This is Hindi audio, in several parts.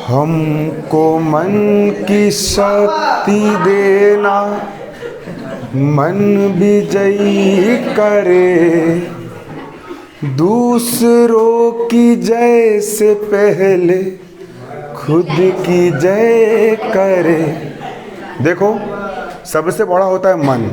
हमको मन की शक्ति देना, मन विजयी करे, दूसरों की जय से पहले खुद की जय करे। देखो, सबसे बड़ा होता है मन।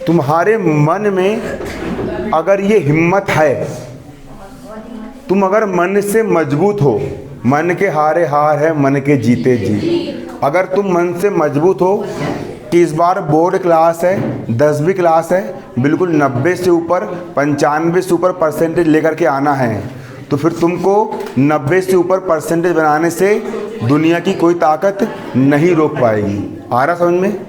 तुम्हारे मन में अगर ये हिम्मत है, तुम अगर मन से मजबूत हो, मन के हारे हार है, मन के जीते जीत। अगर तुम मन से मजबूत हो कि इस बार बोर्ड क्लास है, 10वीं क्लास है, बिल्कुल 90 से ऊपर, 95 से ऊपर परसेंटेज लेकर के आना है, तो फिर तुमको 90 से ऊपर परसेंटेज बनाने से दुनिया की कोई ताकत नहीं रोक पाएगी। आ रहा समझ में?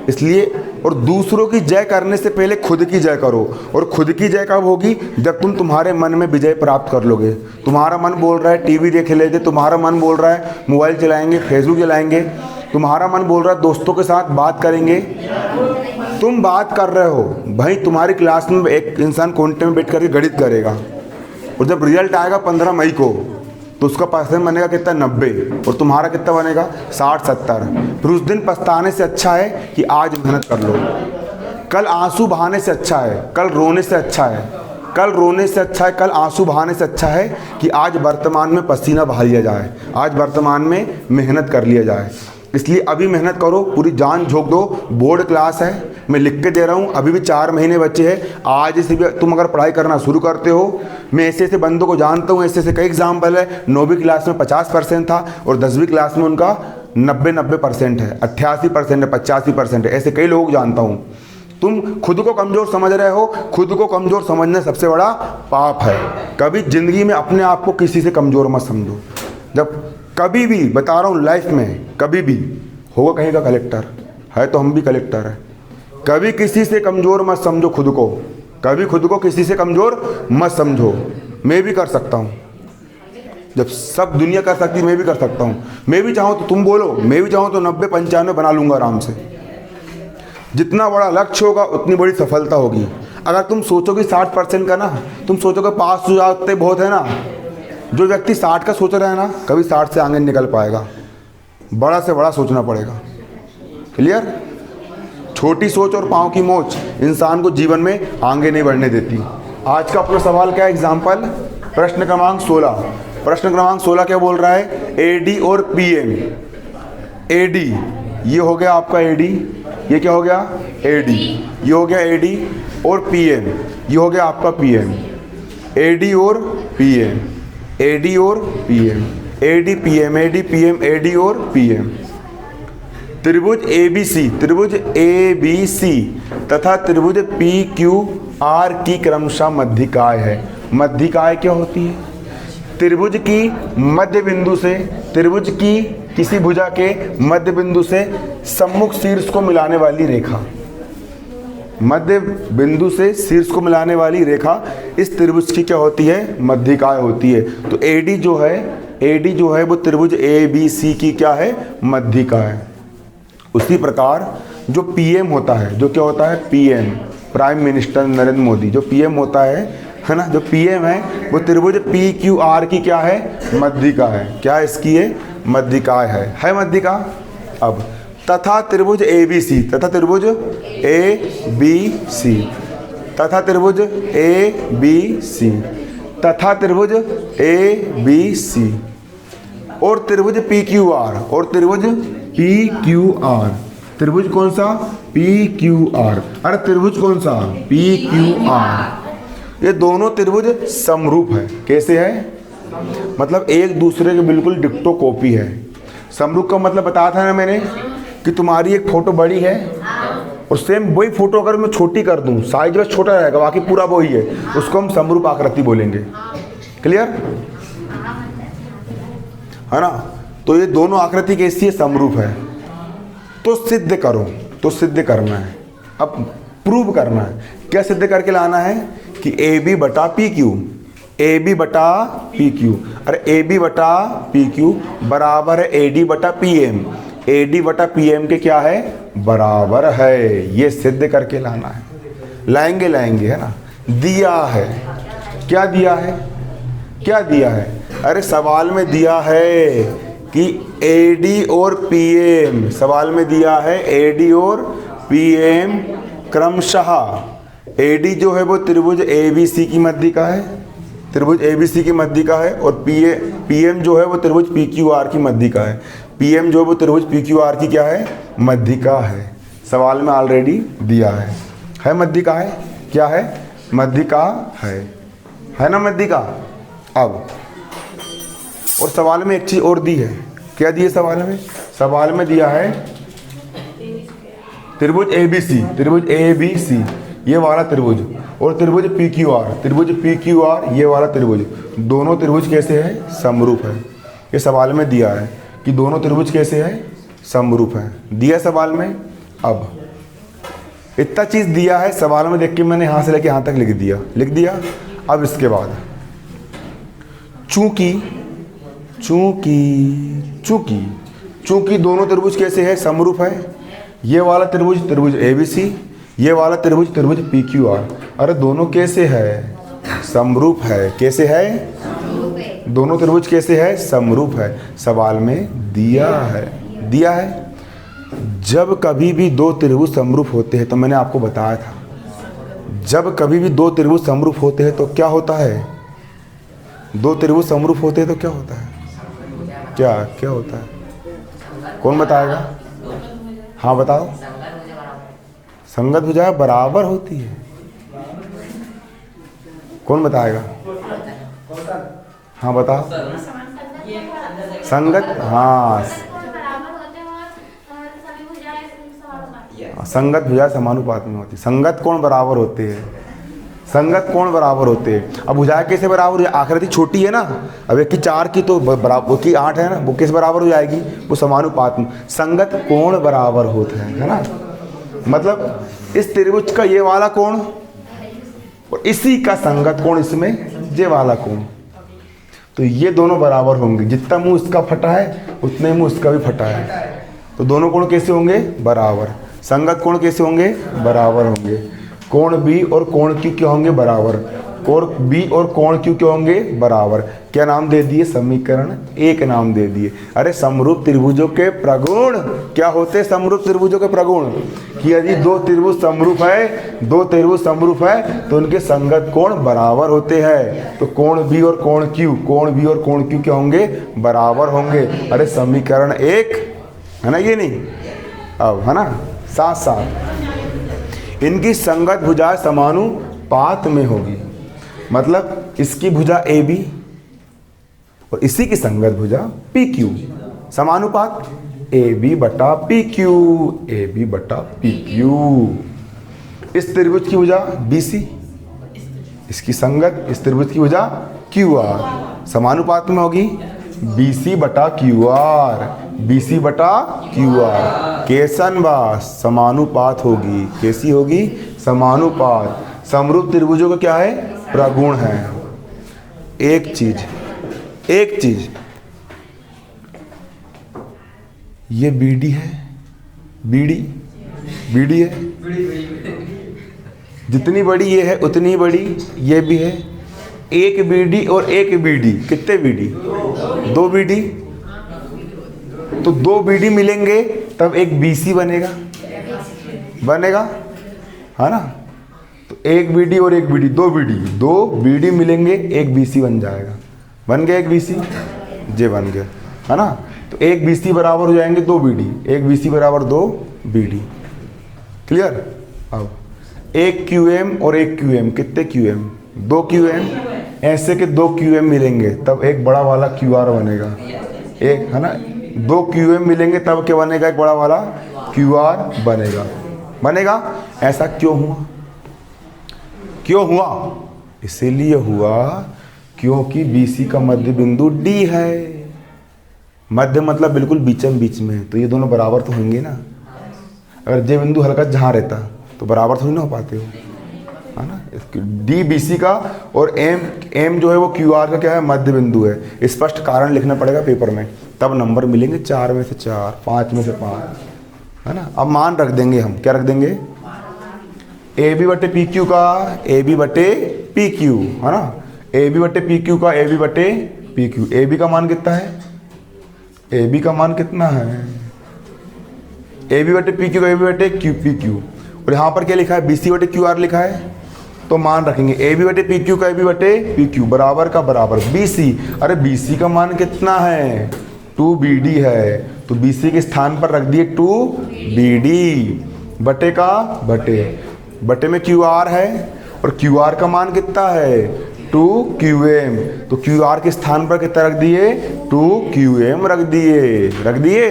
इसलिए, और दूसरों की जय करने से पहले खुद की जय करो। और खुद की जय कब होगी? जब तुम तुम्हारे मन में विजय प्राप्त कर लोगे। तुम्हारा मन बोल रहा है टीवी देख लेते, तुम्हारा मन बोल रहा है मोबाइल चलाएंगे, फेसबुक चलाएंगे, तुम्हारा मन बोल रहा है दोस्तों के साथ बात करेंगे। तुम बात कर रहे हो भाई, तुम्हारी क्लास में एक इंसान कोने में बैठ करके गणित करेगा, और जब रिजल्ट आएगा 15 मई को, तो उसका परसेंट बनेगा कितना? 90, और तुम्हारा कितना बनेगा? 60-70। फिर उस दिन पछताने से अच्छा है कि आज मेहनत कर लो। कल आंसू बहाने से अच्छा है, कल रोने से अच्छा है, कल रोने से अच्छा है, कल आंसू बहाने से अच्छा है कि आज वर्तमान में पसीना बहा लिया जाए, आज वर्तमान में मेहनत कर लिया जाए। इसलिए अभी मेहनत करो, पूरी जान झोंक दो। बोर्ड क्लास है, मैं लिख के दे रहा हूँ, अभी भी 4 महीने बचे हैं। आज से भी तुम अगर पढ़ाई करना शुरू करते हो, मैं ऐसे ऐसे बंदों को जानता हूँ, ऐसे ऐसे कई एग्जाम्पल है। 9वीं क्लास में 50% था और 10वीं क्लास में उनका 90% है, 88% है, 85% है। ऐसे कई लोग जानता हूँ। तुम खुद को कमज़ोर समझ रहे हो, खुद को कमज़ोर समझना सबसे बड़ा पाप है। कभी ज़िंदगी में अपने आप को किसी से कमज़ोर मत समझो। जब कभी भी, बता रहा हूँ, लाइफ में कभी भी होगा कहीं का कलेक्टर है, तो हम भी कलेक्टर हैं। कभी किसी से कमज़ोर मत समझो खुद को, कभी खुद को किसी से कमज़ोर मत समझो। मैं भी कर सकता हूँ, जब सब दुनिया कर सकती मैं भी कर सकता हूँ। मैं भी चाहूँ तो, तुम बोलो, मैं भी चाहूँ तो 90-95 बना लूँगा आराम से। जितना बड़ा लक्ष्य होगा उतनी बड़ी सफलता होगी। अगर तुम सोचोगे 60% का ना, तुम सोचोगे पास हो जाते बहुत है ना, जो व्यक्ति 60 का सोच रहा है ना, कभी 60 से आगे निकल पाएगा। बड़ा से बड़ा सोचना पड़ेगा। क्लियर? छोटी सोच और पाँव की मोच इंसान को जीवन में आगे नहीं बढ़ने देती। आज का अपना सवाल क्या है? एग्जाम्पल प्रश्न क्रमांक 16। प्रश्न क्रमांक 16 क्या बोल रहा है? एडी और पीएम। एडी, ये हो गया आपका एडी, ये क्या हो गया? एडी। ये हो गया एडी और पीएम, ये हो गया आपका पीएम। एडी और पीएम, एडी और PM, AD PM, AD PM, AD और पीएम। त्रिभुज एबीसी, त्रिभुज एबीसी तथा त्रिभुज पीक्यूआर की क्रमशः मध्यिकाय है। मध्यिकाय क्या होती है? त्रिभुज की मध्य बिंदु से, त्रिभुज की किसी भुजा के मध्य बिंदु से सम्मुख शीर्ष को मिलाने वाली रेखा। मध्य बिंदु से शीर्ष को मिलाने वाली रेखा इस त्रिभुज की क्या होती है? मध्यिकाय होती है। तो एडी जो है, एडी जो है वो त्रिभुज एबीसी की क्या है? मध्यिकाय। उसी प्रकार जो पीएम होता है, जो क्या होता है? PM, prime minister Narendra Modi, जो पीएम होता है ना, जो पीएम है वो त्रिभुज पीक्यूआर की क्या है? मध्यिकाय है। क्या इसकी है? मध्यिकाय है मध्यिका। अब तथा त्रिभुज एबीसी, तथा त्रिभुज एबीसी, तथा त्रिभुज एबीसी, तथा त्रिभुज एबीसी और त्रिभुज पीक्यूआर, और त्रिभुज पीक्यूआर। त्रिभुज कौन सा? पीक्यूआर। अरे त्रिभुज कौन सा? पीक्यूआर। ये दोनों त्रिभुज समरूप है। कैसे है? मतलब एक दूसरे के बिल्कुल डिक्टो कॉपी है। समरूप का मतलब बताया था ना मैंने कि तुम्हारी एक फोटो बड़ी है और सेम वही फोटो अगर मैं छोटी कर दूं, साइज बस छोटा रहेगा, बाकी पूरा वही है, उसको हम समरूप आकृति बोलेंगे। क्लियर है ना? तो ये दोनों आकृति कैसी है? समरूप है। तो सिद्ध करो, तो सिद्ध करना है, अब प्रूव करना है। क्या सिद्ध करके लाना है? कि ए बी बटा पी क्यू, ए बी बटा पी क्यू, अरे ए बी बटा पी क्यू बराबर है ए डी बटा पी एम, ए डी बटा पी एम के क्या है? बराबर है। ये सिद्ध करके लाना है। लाएंगे है ना? दिया है। क्या दिया है? क्या दिया है? अरे सवाल में दिया है कि एडी और पीएम, सवाल में दिया है एडी और पीएम क्रमशः। एडी जो है वो त्रिभुज एबीसी की मध्यिका है, त्रिभुज एबीसी की मध्यिका है, और पीएम जो है वो त्रिभुज पीक्यूआर की मध्यिका है। पीएम जो है वो त्रिभुज पीक्यूआर की क्या है? मध्यिका है। सवाल में ऑलरेडी दिया है मध्यिका है, क्या है? मध्यिका है ना मध्यिका। अब और सवाल में एक चीज और दी है, क्या दी है सवाल में? सवाल में दिया है त्रिभुज एबीसी, त्रिभुज एबीसी ये वाला त्रिभुज, और त्रिभुज पीक्यूआर, त्रिभुज पीक्यूआर ये वाला त्रिभुज, दोनों त्रिभुज कैसे है? समरूप है। ये सवाल में दिया है कि दोनों त्रिभुज कैसे है? समरूप है, दिया सवाल में। अब इतना चीज दिया है सवाल में, देख के मैंने यहाँ से लेके यहाँ तक लिख दिया। अब इसके बाद चूंकि दोनों त्रिभुज कैसे है? समरूप है। ये वाला त्रिभुज त्रिभुज एबीसी, ये वाला त्रिभुज त्रिभुज पीक्यूआर। अरे दोनों कैसे है? समरूप है। कैसे है? दोनों त्रिभुज कैसे है? समरूप है। सवाल में दिया है। जब कभी भी दो त्रिभुज समरूप होते हैं, तो मैंने आपको बताया था, जब कभी भी दो त्रिभुज समरूप होते हैं तो क्या होता है? दो त्रिभुज समरूप होते हैं तो क्या होता है? क्या होता है? कौन बताएगा? हाँ बताओ। संगत भुजा बराबर होती है। कौन बताएगा? हाँ बताओ। संगत, हाँ संगत भुजा समानुपात में होती। संगत कोण बराबर होते हैं, संगत कोण बराबर होते हैं। अब भुजाएं कैसे बराबर हो? आकृति छोटी है ना, अब एक की 4 की तो बराबर की 8 है ना, वो कैसे बराबर हो जाएगी? वो समानुपात में। संगत कोण बराबर होते हैं, है ना। मतलब इस त्रिभुज का ये वाला कोण और इसी का संगत कोण, इसमें ये वाला कोण, तो ये दोनों बराबर होंगे। जितना मुंह इसका फटा है उतने मुंह इसका भी फटा है, तो दोनों कोण कैसे होंगे? बराबर। संगत कोण कैसे होंगे? बराबर होंगे। कोण बी और कोण क्यू क्या होंगे? बराबर। कोण बी और कोण क्यू क्या होंगे? बराबर। क्या नाम दे दिए? समीकरण 1 नाम दे दिए। अरे समरूप त्रिभुजों के प्रगुण क्या होते? समरूप त्रिभुजों के प्रगुण कि यदि दो त्रिभुज समरूप है तो उनके संगत कोण बराबर होते हैं। तो कोण बी और कोण क्यू क्या होंगे? बराबर होंगे। अरे समीकरण 1 है ना, ये नहीं अब है ना, साथ साथ इनकी संगत भुजा समानुपात में होगी। मतलब इसकी भुजा ए बी और इसी की संगत भुजा पी क्यू, समानुपात ए बी बटा पी क्यू। इस त्रिभुज की भुजा बी सी, इसकी संगत इस त्रिभुज की भुजा क्यू आर, समानुपात में होगी बी सी बटा क्यू आर। केसन बास समानुपात होगी। कैसी होगी? समानुपात। समरूप त्रिभुजों का क्या है? प्रगुण है। एक चीज ये बीडी है, बीडी है, जितनी बड़ी ये है उतनी बड़ी ये भी है। एक बीडी और एक बीडी, कितने बीडी? 2 बीडी। तो 2 बीडी मिलेंगे तब एक बीसी बनेगा है ना। तो एक बीडी और एक बीडी, 2 बीडी मिलेंगे, एक बीसी बन जाएगा। बन गया एक बीसी, जे बन गया है ना। तो एक बीसी बराबर हो जाएंगे 2 बीडी, एक बीसी बराबर 2 बीडी। क्लियर? अब एक क्यूएम और एक क्यूएम, कितने क्यूएम? 2 क्यूएम। ऐसे के 2 क्यूएम मिलेंगे तब एक बड़ा वाला क्यूआर बनेगा, एक है ना। 2 क्यूएम मिलेंगे तब क्या बनेगा? एक बड़ा वाला क्यूआर बनेगा। ऐसा क्यों हुआ? इसीलिए हुआ क्योंकि बीसी का मध्य बिंदु डी है। मध्य मतलब बिल्कुल बीचम बीच में है, तो ये दोनों बराबर तो होंगे ना। अगर जे बिंदु हल्का जहाँ रहता तो बराबर थोड़ी ना हो पाते हो, है ना। डी बी सी का और एम जो है वो क्यू आर का क्या है? मध्य बिंदु है। स्पष्ट कारण लिखना पड़ेगा पेपर में, तब नंबर मिलेंगे 4 में से 4, 5 में से 5, है ना। अब मान रख देंगे हम, क्या रख देंगे? ए बी बटे पी क्यू का ए बी बटे पी क्यू, है ना। ए बी बटे पी क्यू का ए बी बटे पी क्यू। ए बी का मान कितना है? ए बी का मान कितना है? ए बी बटे पी क्यू का ए बी बटे क्यू पी क्यू। और यहाँ पर क्या लिखा है? बी सी बटे क्यू आर लिखा है, तो मान रखेंगे ए बी बटे पी क्यू का ए बी बटे पी क्यू बराबर का बराबर बी सी। अरे बी सी का मान कितना है? 2BD है, तो बी सी के स्थान पर रख दिए 2BD बटे का बटे, बटे में क्यू आर है और क्यू आर का मान कितना है? 2QM, तो क्यू आर के स्थान पर कितना रख दिए? 2QM रख दिए।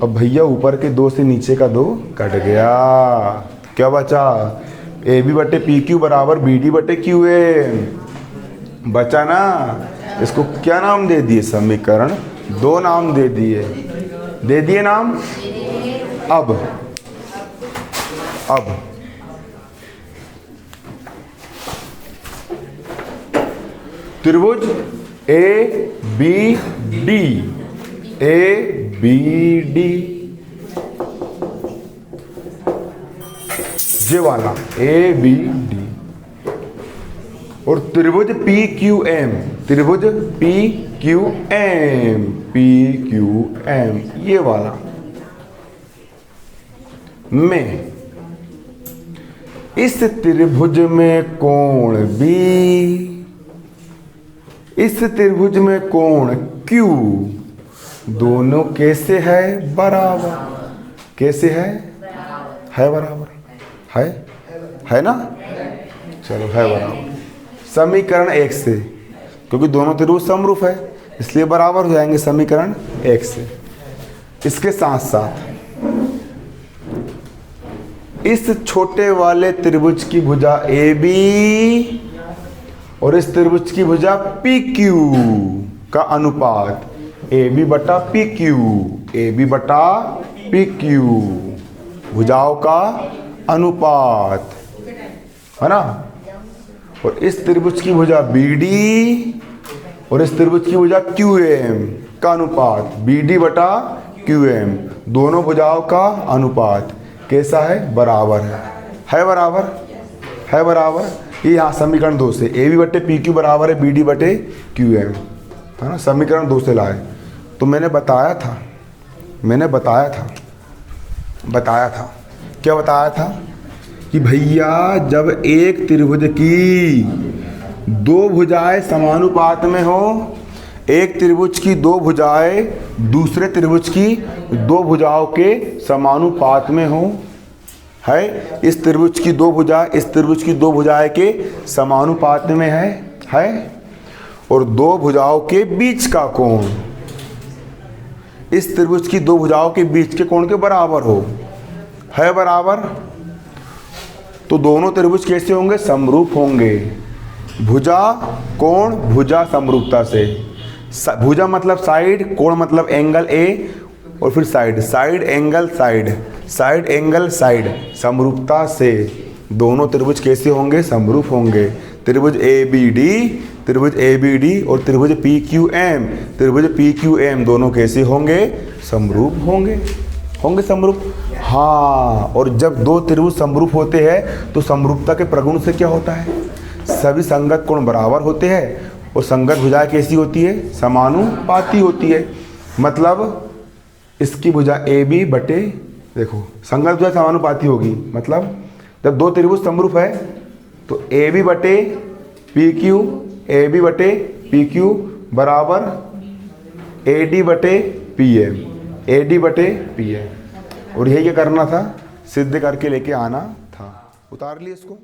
अब भैया ऊपर के 2 से नीचे का 2 कट गया, क्या बचा? ए बी बटे पी क्यू बराबर बी डी बटे क्यू एम बचा ना। इसको क्या नाम दे दिए? समीकरण 2 नाम दे दिए नाम। अब त्रिभुज ए बी डी जे वाला ए बी डी और त्रिभुज पी क्यू एम ये वाला में इस त्रिभुज में कोण बी, इस त्रिभुज में कोण क्यू, दोनों कैसे है? बराबर। कैसे है? बराबर है ना। चलो है बराबर समीकरण 1 से, क्योंकि दोनों त्रिभुज समरूप है इसलिए बराबर हो जाएंगे समीकरण 1 से। इसके साथ साथ इस छोटे वाले त्रिभुज की भुजा ए बी और इस त्रिभुज की भुजा पी क्यू का अनुपात ए बी बटा पी क्यू, भुजाओं का अनुपात है ना। और इस त्रिभुज की भुजा बी डी और इस त्रिभुज की भुजा क्यू एम का अनुपात बी डी बटा क्यू एम, दोनों भुजाओं का अनुपात कैसा है? बराबर है बराबर। ये यहाँ समीकरण 2 से ए बी बटे पी क्यू बराबर है बी डी बटे क्यू एम, है ना। समीकरण 2 से लाए तो मैंने बताया था क्या बताया था कि भैया जब एक त्रिभुज की 2 भुजाएं समानुपात में हो, एक त्रिभुज की 2 भुजाएं दूसरे त्रिभुज की 2 भुजाओं के समानुपात में हो, है इस त्रिभुज की 2 भुजा इस त्रिभुज की 2 भुजाएं के समानुपात में है और 2 भुजाओं के बीच का कोण इस त्रिभुज की 2 भुजाओं के बीच के कोण के बराबर हो, है बराबर। तो दोनों त्रिभुज कैसे होंगे? समरूप होंगे। भुजा कोण भुजा समरूपता से, भुजा मतलब साइड, कोण मतलब एंगल ए और फिर साइड एंगल साइड, समरूपता से दोनों त्रिभुज कैसे होंगे? समरूप होंगे। त्रिभुज ए बी डी और त्रिभुज पी क्यू एम दोनों कैसे होंगे? समरूप होंगे समरूप। हाँ, और जब 2 त्रिभुज समरूप होते हैं तो समरूपता के प्रगुण से क्या होता है? सभी संगत कोण बराबर होते हैं और संगत भुजाएं कैसी होती है? समानुपाती होती है। मतलब इसकी भुजा ए बी बटे, देखो संगत भुजा समानुपाती होगी, मतलब जब 2 त्रिभुज समरूप है तो ए बी बटे पी क्यू बराबर ए डी बटे पी एम। और यही क्या करना था? सिद्ध करके लेके आना था। उतार लिए इसको।